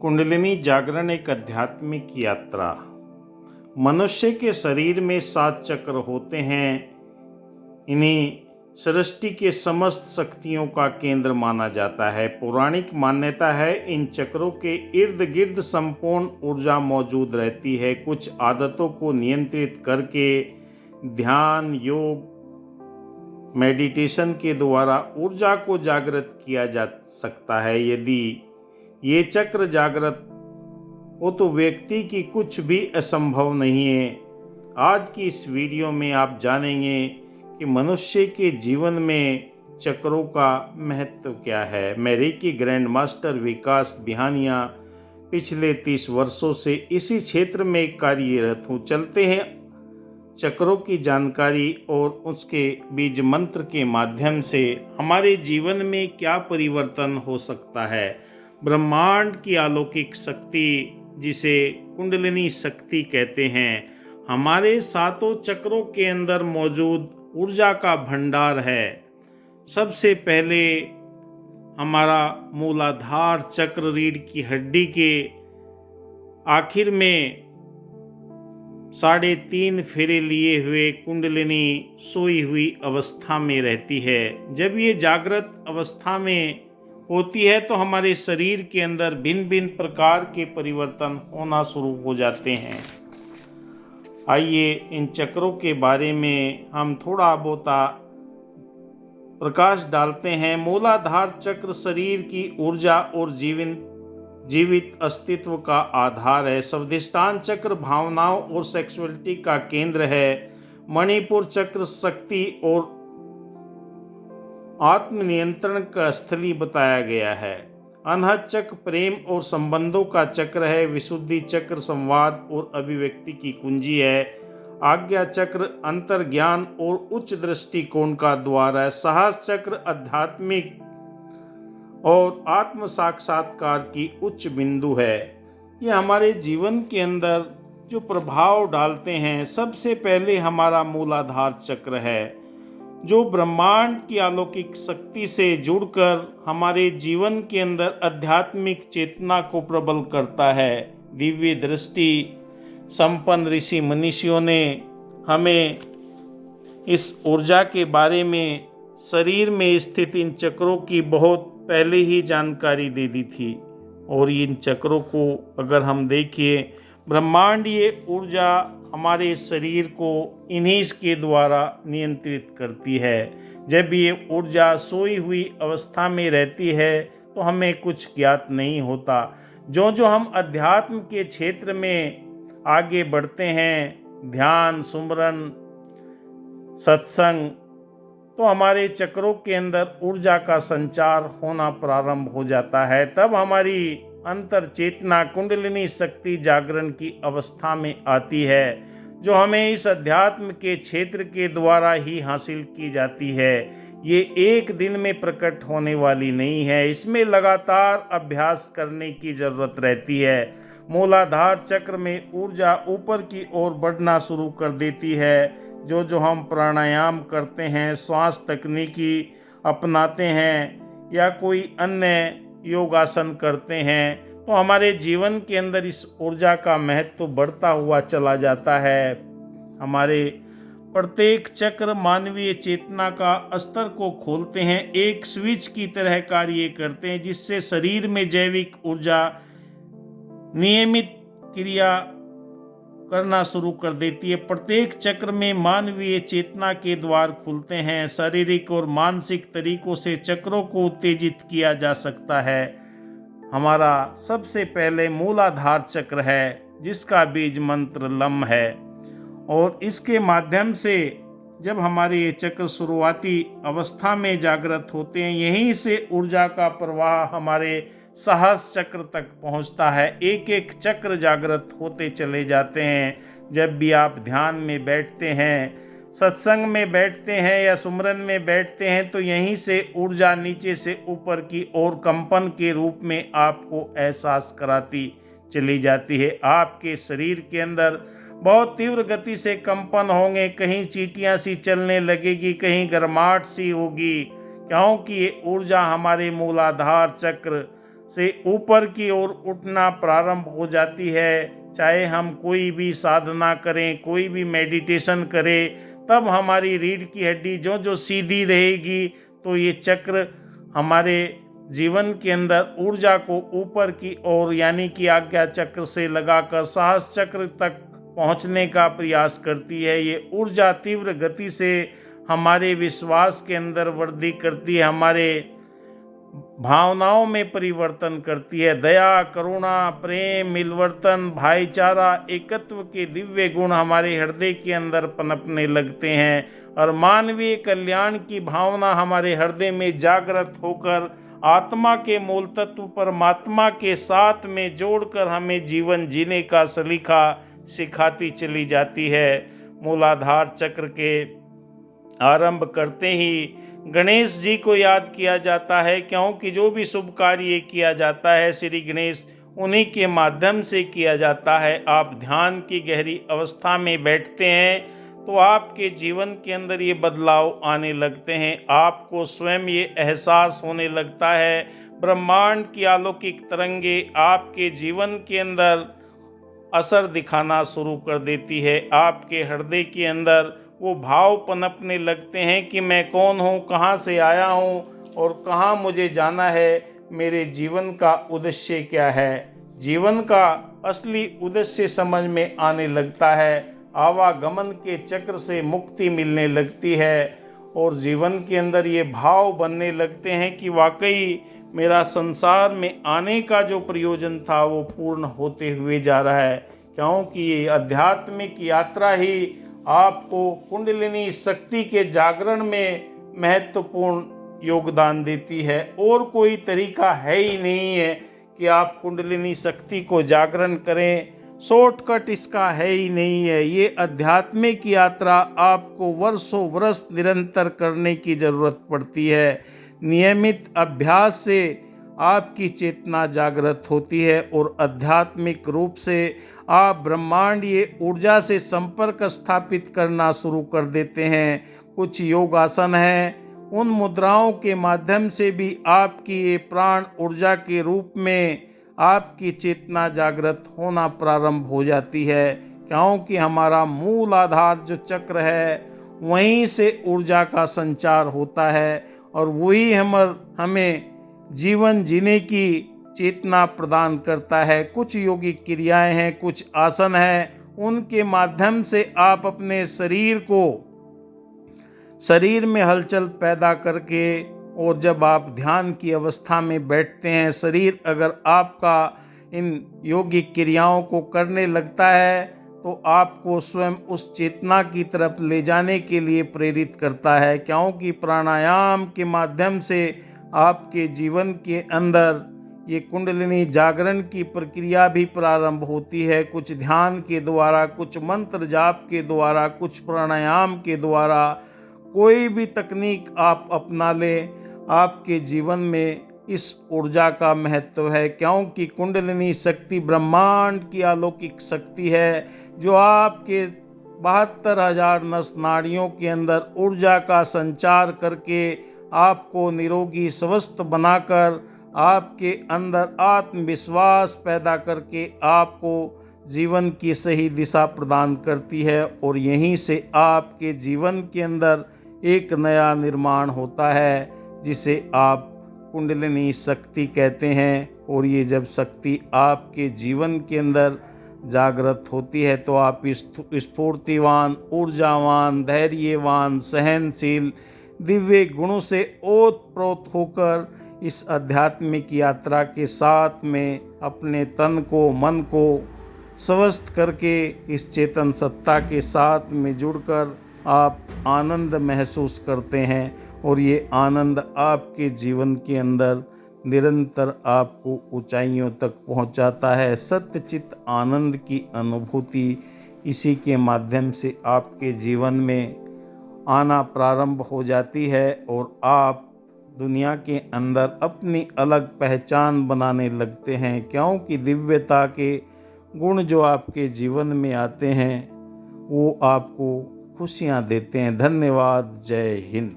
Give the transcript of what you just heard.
कुंडलिनी जागरण एक आध्यात्मिक यात्रा। मनुष्य के शरीर में 7 चक्र होते हैं। इन्हीं सृष्टि के समस्त शक्तियों का केंद्र माना जाता है। पौराणिक मान्यता है इन चक्रों के इर्द गिर्द संपूर्ण ऊर्जा मौजूद रहती है। कुछ आदतों को नियंत्रित करके ध्यान, योग, मेडिटेशन के द्वारा ऊर्जा को जागृत किया जा सकता है। यदि ये चक्र जागृत हो तो व्यक्ति की कुछ भी असंभव नहीं है। आज की इस वीडियो में आप जानेंगे कि मनुष्य के जीवन में चक्रों का महत्व क्या है। मैं रेकी ग्रैंड मास्टर विकास बिहानिया पिछले 30 वर्षों से इसी क्षेत्र में कार्यरत हूँ। चलते हैं चक्रों की जानकारी और उसके बीज मंत्र के माध्यम से हमारे जीवन में क्या परिवर्तन हो सकता है। ब्रह्मांड की अलौकिक शक्ति, जिसे कुंडलिनी शक्ति कहते हैं, हमारे 7 चक्रों के अंदर मौजूद ऊर्जा का भंडार है। सबसे पहले हमारा मूलाधार चक्र, रीढ़ की हड्डी के आखिर में 3.5 फेरे लिए हुए कुंडलिनी सोई हुई अवस्था में रहती है। जब ये जागृत अवस्था में होती है तो हमारे शरीर के अंदर भिन्न भिन्न प्रकार के परिवर्तन होना शुरू हो जाते हैं। आइए इन चक्रों के बारे में हम थोड़ा बहुत प्रकाश डालते हैं। मूलाधार चक्र शरीर की ऊर्जा और जीवित अस्तित्व का आधार है। स्वाधिष्ठान चक्र भावनाओं और सेक्सुअलिटी का केंद्र है। मणिपुर चक्र शक्ति और आत्मनियंत्रण का स्थली बताया गया है। अनहद चक्र प्रेम और संबंधों का चक्र है। विशुद्धि चक्र संवाद और अभिव्यक्ति की कुंजी है। आज्ञा चक्र अंतर्ज्ञान और उच्च दृष्टिकोण का द्वार है। साहस चक्र आध्यात्मिक और आत्म साक्षात्कार की उच्च बिंदु है। ये हमारे जीवन के अंदर जो प्रभाव डालते हैं, सबसे पहले हमारा मूलाधार चक्र है, जो ब्रह्मांड की अलौकिक शक्ति से जुड़कर हमारे जीवन के अंदर आध्यात्मिक चेतना को प्रबल करता है। दिव्य दृष्टि संपन्न ऋषि मनीषियों ने हमें इस ऊर्जा के बारे में शरीर में स्थित इन चक्रों की बहुत पहले ही जानकारी दे दी थी। और इन चक्रों को अगर हम देखिए, ब्रह्मांड ये ऊर्जा हमारे शरीर को इन्हीं के द्वारा नियंत्रित करती है। जब ये ऊर्जा सोई हुई अवस्था में रहती है तो हमें कुछ ज्ञात नहीं होता। जो जो हम अध्यात्म के क्षेत्र में आगे बढ़ते हैं, ध्यान, सुमरन, सत्संग, तो हमारे चक्रों के अंदर ऊर्जा का संचार होना प्रारंभ हो जाता है। तब हमारी अंतर चेतना कुंडलिनी शक्ति जागरण की अवस्था में आती है, जो हमें इस अध्यात्म के क्षेत्र के द्वारा ही हासिल की जाती है। ये एक दिन में प्रकट होने वाली नहीं है। इसमें लगातार अभ्यास करने की जरूरत रहती है। मूलाधार चक्र में ऊर्जा ऊपर की ओर बढ़ना शुरू कर देती है। जो हम प्राणायाम करते हैं, श्वास तकनीकी अपनाते हैं या कोई अन्य योगासन करते हैं, तो हमारे जीवन के अंदर इस ऊर्जा का महत्व बढ़ता हुआ चला जाता है। हमारे प्रत्येक चक्र मानवीय चेतना का स्तर को खोलते हैं, एक स्विच की तरह कार्य करते हैं, जिससे शरीर में जैविक ऊर्जा नियमित क्रिया करना शुरू कर देती है। प्रत्येक चक्र में मानवीय चेतना के द्वार खुलते हैं। शारीरिक और मानसिक तरीकों से चक्रों को उत्तेजित किया जा सकता है। हमारा सबसे पहले मूलाधार चक्र है, जिसका बीज मंत्र लम है, और इसके माध्यम से जब हमारे ये चक्र शुरुआती अवस्था में जागृत होते हैं, यहीं से ऊर्जा का प्रवाह हमारे साहस चक्र तक पहुंचता है। एक एक चक्र जागृत होते चले जाते हैं। जब भी आप ध्यान में बैठते हैं, सत्संग में बैठते हैं या सुमरन में बैठते हैं, तो यहीं से ऊर्जा नीचे से ऊपर की ओर कंपन के रूप में आपको एहसास कराती चली जाती है। आपके शरीर के अंदर बहुत तीव्र गति से कंपन होंगे, कहीं चींटियां सी चलने लगेगी, कहीं गर्माहट सी होगी, क्योंकि ये ऊर्जा हमारे मूलाधार चक्र से ऊपर की ओर उठना प्रारंभ हो जाती है। चाहे हम कोई भी साधना करें, कोई भी मेडिटेशन करें, तब हमारी रीढ़ की हड्डी जो जो सीधी रहेगी तो ये चक्र हमारे जीवन के अंदर ऊर्जा को ऊपर की ओर यानी कि आज्ञा चक्र से लगाकर साहस चक्र तक पहुंचने का प्रयास करती है। ये ऊर्जा तीव्र गति से हमारे विश्वास के अंदर वृद्धि करती है, हमारे भावनाओं में परिवर्तन करती है। दया, करुणा, प्रेम, मिलवर्तन, भाईचारा, एकत्व के दिव्य गुण हमारे हृदय के अंदर पनपने लगते हैं और मानवीय कल्याण की भावना हमारे हृदय में जागृत होकर आत्मा के मूल तत्व परमात्मा के साथ में जोड़कर हमें जीवन जीने का सलीका सिखाती चली जाती है। मूलाधार चक्र के आरंभ करते ही गणेश जी को याद किया जाता है, क्योंकि जो भी शुभ कार्य किया जाता है श्री गणेश उन्हीं के माध्यम से किया जाता है। आप ध्यान की गहरी अवस्था में बैठते हैं तो आपके जीवन के अंदर ये बदलाव आने लगते हैं। आपको स्वयं ये एहसास होने लगता है, ब्रह्मांड की अलौकिक तरंगे आपके जीवन के अंदर असर दिखाना शुरू कर देती है। आपके हृदय के अंदर वो भाव पनपने लगते हैं कि मैं कौन हूँ, कहाँ से आया हूँ और कहाँ मुझे जाना है, मेरे जीवन का उद्देश्य क्या है। जीवन का असली उद्देश्य समझ में आने लगता है, आवागमन के चक्र से मुक्ति मिलने लगती है और जीवन के अंदर ये भाव बनने लगते हैं कि वाकई मेरा संसार में आने का जो प्रयोजन था वो पूर्ण होते हुए जा रहा है, क्योंकि ये आध्यात्मिक यात्रा ही आपको कुंडलिनी शक्ति के जागरण में महत्वपूर्ण योगदान देती है। और कोई तरीका है ही नहीं है कि आप कुंडलिनी शक्ति को जागरण करें, शॉर्टकट इसका है ही नहीं है। ये आध्यात्मिक यात्रा आपको वर्षों वर्ष निरंतर करने की ज़रूरत पड़ती है। नियमित अभ्यास से आपकी चेतना जागृत होती है और आध्यात्मिक रूप से आप ब्रह्मांडीय ऊर्जा से संपर्क स्थापित करना शुरू कर देते हैं। कुछ योग आसन हैं, उन मुद्राओं के माध्यम से भी आपकी ये प्राण ऊर्जा के रूप में आपकी चेतना जागृत होना प्रारंभ हो जाती है, क्योंकि हमारा मूल आधार जो चक्र है वहीं से ऊर्जा का संचार होता है और वही हमें जीवन जीने की चेतना प्रदान करता है। कुछ योगिक क्रियाएं हैं, कुछ आसन हैं, उनके माध्यम से आप अपने शरीर में हलचल पैदा करके और जब आप ध्यान की अवस्था में बैठते हैं, शरीर अगर आपका इन योगिक क्रियाओं को करने लगता है तो आपको स्वयं उस चेतना की तरफ ले जाने के लिए प्रेरित करता है, क्योंकि प्राणायाम के माध्यम से आपके जीवन के अंदर ये कुंडलिनी जागरण की प्रक्रिया भी प्रारंभ होती है। कुछ ध्यान के द्वारा, कुछ मंत्र जाप के द्वारा, कुछ प्राणायाम के द्वारा, कोई भी तकनीक आप अपना लें, आपके जीवन में इस ऊर्जा का महत्व है, क्योंकि कुंडलिनी शक्ति ब्रह्मांड की अलौकिक शक्ति है जो आपके 72,000 नस नाड़ियों के अंदर ऊर्जा का संचार करके आपको निरोगी स्वस्थ बनाकर आपके अंदर आत्मविश्वास पैदा करके आपको जीवन की सही दिशा प्रदान करती है और यहीं से आपके जीवन के अंदर एक नया निर्माण होता है जिसे आप कुंडलिनी शक्ति कहते हैं। और ये जब शक्ति आपके जीवन के अंदर जागृत होती है तो आप स्फूर्तिवान, ऊर्जावान, धैर्यवान, सहनशील, दिव्य गुणों से ओतप्रोत होकर इस आध्यात्मिक यात्रा के साथ में अपने तन को, मन को स्वस्थ करके इस चेतन सत्ता के साथ में जुड़कर आप आनंद महसूस करते हैं और ये आनंद आपके जीवन के अंदर निरंतर आपको ऊंचाइयों तक पहुंचाता है। सत्यचित आनंद की अनुभूति इसी के माध्यम से आपके जीवन में आना प्रारंभ हो जाती है और आप दुनिया के अंदर अपनी अलग पहचान बनाने लगते हैं, क्योंकि दिव्यता के गुण जो आपके जीवन में आते हैं वो आपको खुशियाँ देते हैं। धन्यवाद। जय हिंद।